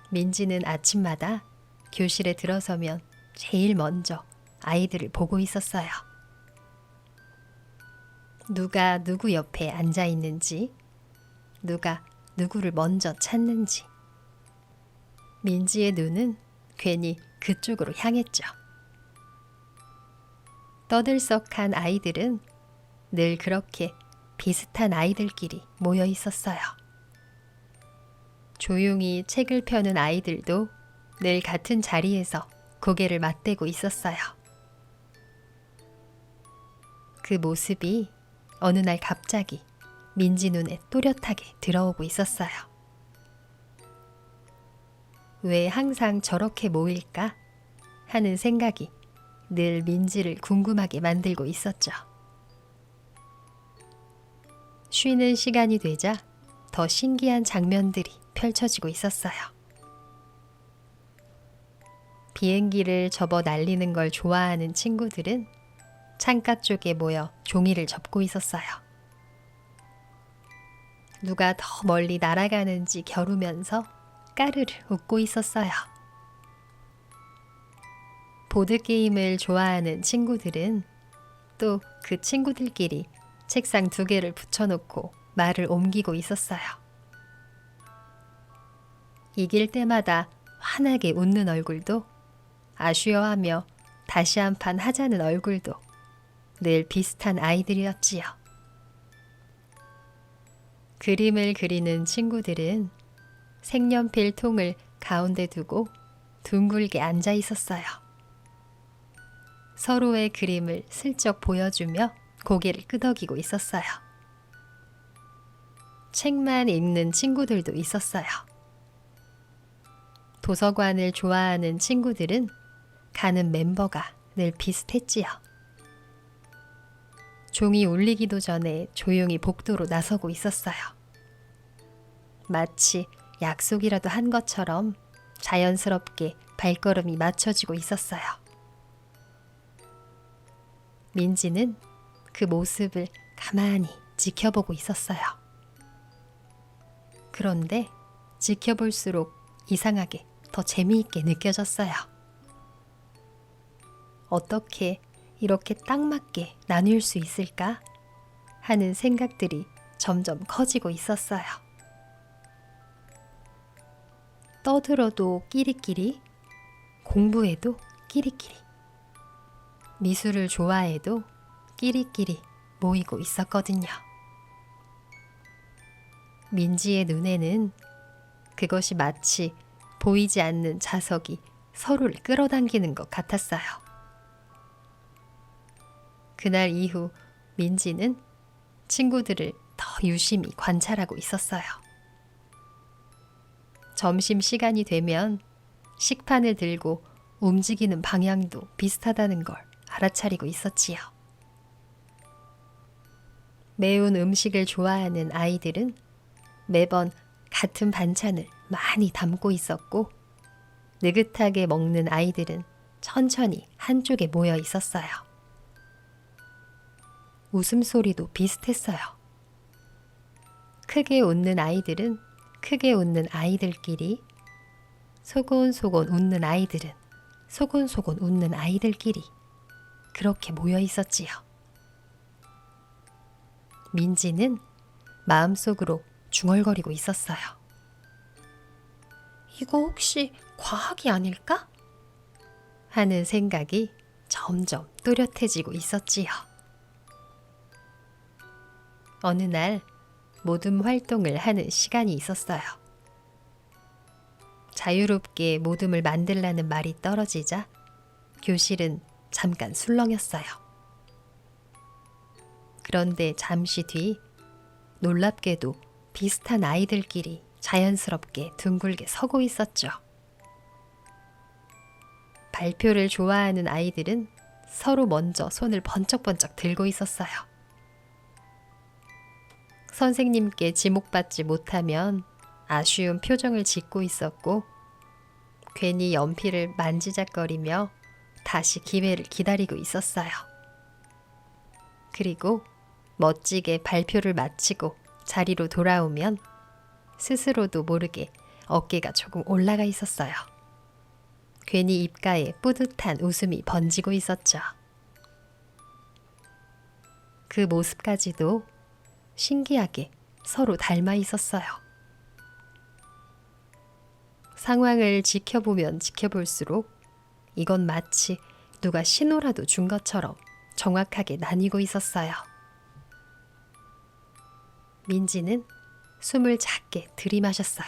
민지는 아침마다 교실에 들어서면 제일 먼저 아이들을 보고 있었어요. 누가 누구 옆에 앉아 있는지, 누가 누구를 먼저 찾는지. 민지의 눈은 괜히 그쪽으로 향했죠. 떠들썩한 아이들은 늘 그렇게 비슷한 아이들끼리 모여 있었어요. 조용히 책을 펴는 아이들도 늘 같은 자리에서 고개를 맞대고 있었어요. 그 모습이 어느 날 갑자기 민지 눈에 또렷하게 들어오고 있었어요. 왜 항상 저렇게 모일까 하는 생각이 늘 민지를 궁금하게 만들고 있었죠. 쉬는 시간이 되자 더 신기한 장면들이 펼쳐지고 있었어요. 비행기를 접어 날리는 걸 좋아하는 친구들은 창가 쪽에 모여 종이를 접고 있었어요. 누가 더 멀리 날아가는지 겨루면서 까르르 웃고 있었어요. 보드게임을 좋아하는 친구들은 또 그 친구들끼리 책상 2개를 붙여놓고 말을 옮기고 있었어요. 이길 때마다 환하게 웃는 얼굴도, 아쉬워하며 다시 한 판 하자는 얼굴도 늘 비슷한 아이들이었지요. 그림을 그리는 친구들은 색연필 통을 가운데 두고 둥글게 앉아 있었어요. 서로의 그림을 슬쩍 보여주며 고개를 끄덕이고 있었어요. 책만 읽는 친구들도 있었어요. 도서관을 좋아하는 친구들은 가는 멤버가 늘 비슷했지요. 종이 울리기도 전에 조용히 복도로 나서고 있었어요. 마치 약속이라도 한 것처럼 자연스럽게 발걸음이 맞춰지고 있었어요. 민지는 그 모습을 가만히 지켜보고 있었어요. 그런데 지켜볼수록 이상하게 더 재미있게 느껴졌어요. 어떻게 이렇게 딱 맞게 나눌 수 있을까 하는 생각들이 점점 커지고 있었어요. 떠들어도 끼리끼리, 공부해도 끼리끼리, 미술을 좋아해도 끼리끼리 모이고 있었거든요. 민지의 눈에는 그것이 마치 보이지 않는 자석이 서로를 끌어당기는 것 같았어요. 그날 이후 민지는 친구들을 더 유심히 관찰하고 있었어요. 점심시간이 되면 식판을 들고 움직이는 방향도 비슷하다는 걸 알아차리고 있었지요. 매운 음식을 좋아하는 아이들은 매번 같은 반찬을 많이 담고 있었고, 느긋하게 먹는 아이들은 천천히 한쪽에 모여 있었어요. 웃음소리도 비슷했어요. 크게 웃는 아이들은 크게 웃는 아이들끼리, 소곤소곤 웃는 아이들은 소곤소곤 웃는 아이들끼리 그렇게 모여 있었지요. 민지는 마음속으로 중얼거리고 있었어요. 이거 혹시 과학이 아닐까? 하는 생각이 점점 또렷해지고 있었지요. 어느 날 모둠 활동을 하는 시간이 있었어요. 자유롭게 모둠을 만들라는 말이 떨어지자 교실은 잠깐 술렁였어요. 그런데 잠시 뒤 놀랍게도 비슷한 아이들끼리 자연스럽게 둥글게 서고 있었죠. 발표를 좋아하는 아이들은 서로 먼저 손을 번쩍번쩍 들고 있었어요. 선생님께 지목받지 못하면 아쉬운 표정을 짓고 있었고, 괜히 연필을 만지작거리며 다시 기회를 기다리고 있었어요. 그리고 멋지게 발표를 마치고 자리로 돌아오면 스스로도 모르게 어깨가 조금 올라가 있었어요. 괜히 입가에 뿌듯한 웃음이 번지고 있었죠. 그 모습까지도 신기하게 서로 닮아 있었어요. 상황을 지켜보면 지켜볼수록 이건 마치 누가 신호라도 준 것처럼 정확하게 나뉘고 있었어요. 민지는 숨을 작게 들이마셨어요.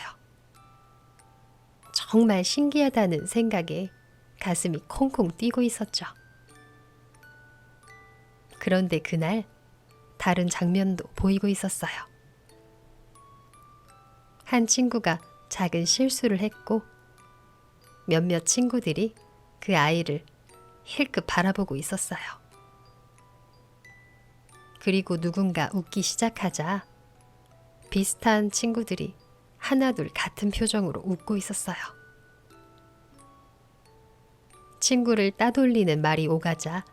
정말 신기하다는 생각에 가슴이 콩콩 뛰고 있었죠. 그런데 그날 다른 장면도 보이고 있었어요. 한 친구가 작은 실수를 했고 몇몇 친구들이 그 아이를 힐끗 바라보고 있었어요. 그리고 누군가 웃기 시작하자 비슷한 친구들이 하나둘 같은 표정으로 웃고 있었어요. 친구를 따돌리는 말이 오가자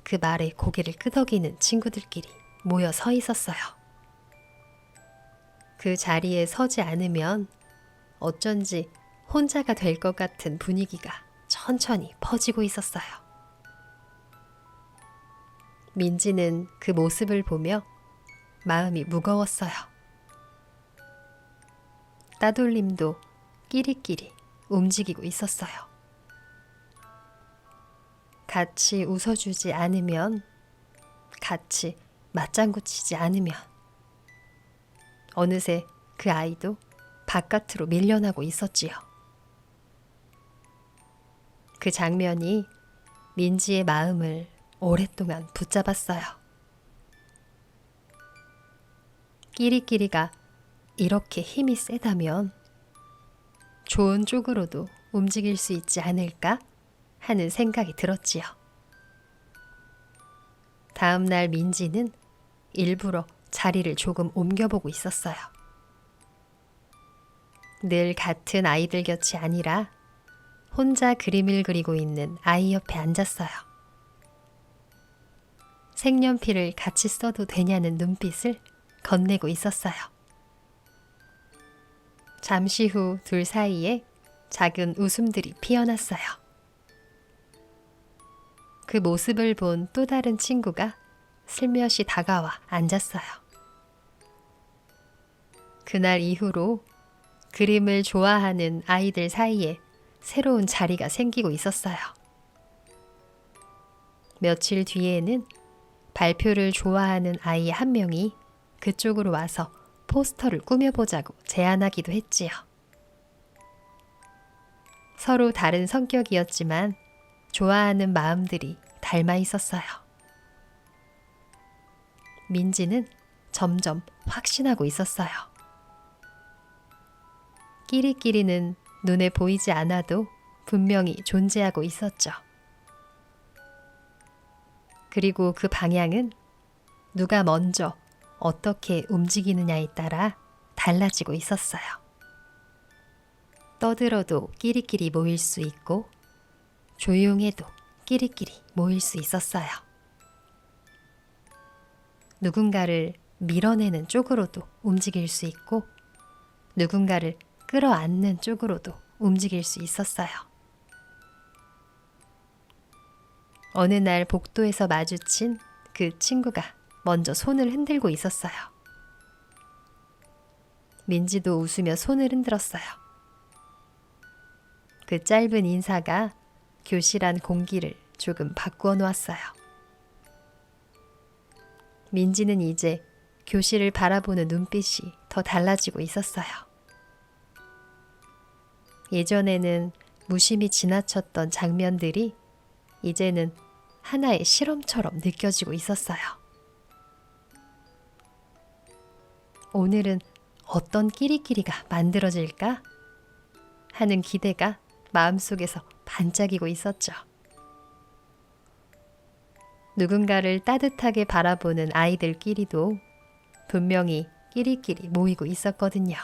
그 말에 고개를 끄덕이는 친구들끼리 모여 서 있었어요. 그 자리에 서지 않으면 어쩐지 혼자가 될 것 같은 분위기가 천천히 퍼지고 있었어요. 민지는 그 모습을 보며 마음이 무거웠어요. 따돌림도 끼리끼리 움직이고 있었어요. 같이 웃어주지 않으면, 같이 맞장구 치지 않으면 어느새 그 아이도 바깥으로 밀려나고 있었지요. 그 장면이 민지의 마음을 오랫동안 붙잡았어요. 끼리끼리가 이렇게 힘이 세다면 좋은 쪽으로도 움직일 수 있지 않을까 하는 생각이 들었지요. 다음 날 민지는 일부러 자리를 조금 옮겨보고 있었어요. 늘 같은 아이들 곁이 아니라 혼자 그림을 그리고 있는 아이 옆에 앉았어요. 색연필을 같이 써도 되냐는 눈빛을 건네고 있었어요. 잠시 후 둘 사이에 작은 웃음들이 피어났어요. 그 모습을 본 또 다른 친구가 슬며시 다가와 앉았어요. 그날 이후로 그림을 좋아하는 아이들 사이에 새로운 자리가 생기고 있었어요. 며칠 뒤에는 발표를 좋아하는 아이 한 명이 그쪽으로 와서 포스터를 꾸며보자고 제안하기도 했지요. 서로 다른 성격이었지만 좋아하는 마음들이 닮아 있었어요. 민지는 점점 확신하고 있었어요. 끼리끼리는 눈에 보이지 않아도 분명히 존재하고 있었죠. 그리고 그 방향은 누가 먼저 어떻게 움직이느냐에 따라 달라지고 있었어요. 떠들어도 끼리끼리 모일 수 있고 조용해도 끼리끼리 모일 수 있었어요. 누군가를 밀어내는 쪽으로도 움직일 수 있고 누군가를 끌어안는 쪽으로도 움직일 수 있었어요. 어느 날 복도에서 마주친 그 친구가 먼저 손을 흔들고 있었어요. 민지도 웃으며 손을 흔들었어요. 그 짧은 인사가 교실 안 공기를 조금 바꾸어 놓았어요. 민지는 이제 교실을 바라보는 눈빛이 더 달라지고 있었어요. 예전에는 무심히 지나쳤던 장면들이 이제는 하나의 실험처럼 느껴지고 있었어요. 오늘은 어떤 끼리끼리가 만들어질까 하는 기대가 마음속에서 반짝이고 있었죠. 누군가를 따뜻하게 바라보는 아이들끼리도 분명히 끼리끼리 모이고 있었거든요.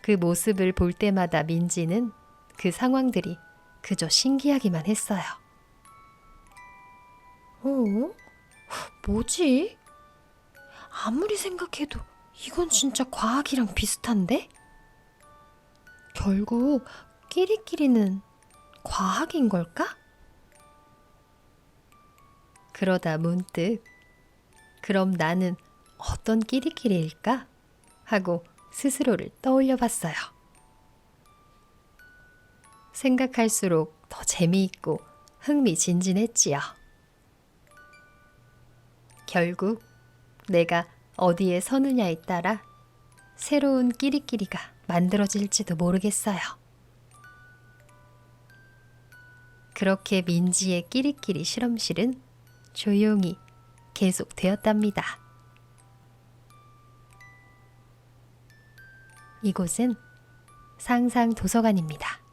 그 모습을 볼 때마다 민지는 그 상황들이 그저 신기하기만 했어요. 뭐지? 아무리 생각해도 이건 진짜 과학이랑 비슷한데? 결국 끼리끼리는 과학인 걸까? 그러다 문득 그럼 나는 어떤 끼리끼리일까? 하고 스스로를 떠올려 봤어요. 생각할수록 더 재미있고 흥미진진했지요. 결국 내가 어디에 서느냐에 따라 새로운 끼리끼리가 만들어질지도 모르겠어요. 그렇게 민지의 끼리끼리 실험실은 조용히 계속되었답니다. 이곳은 상상 도서관입니다.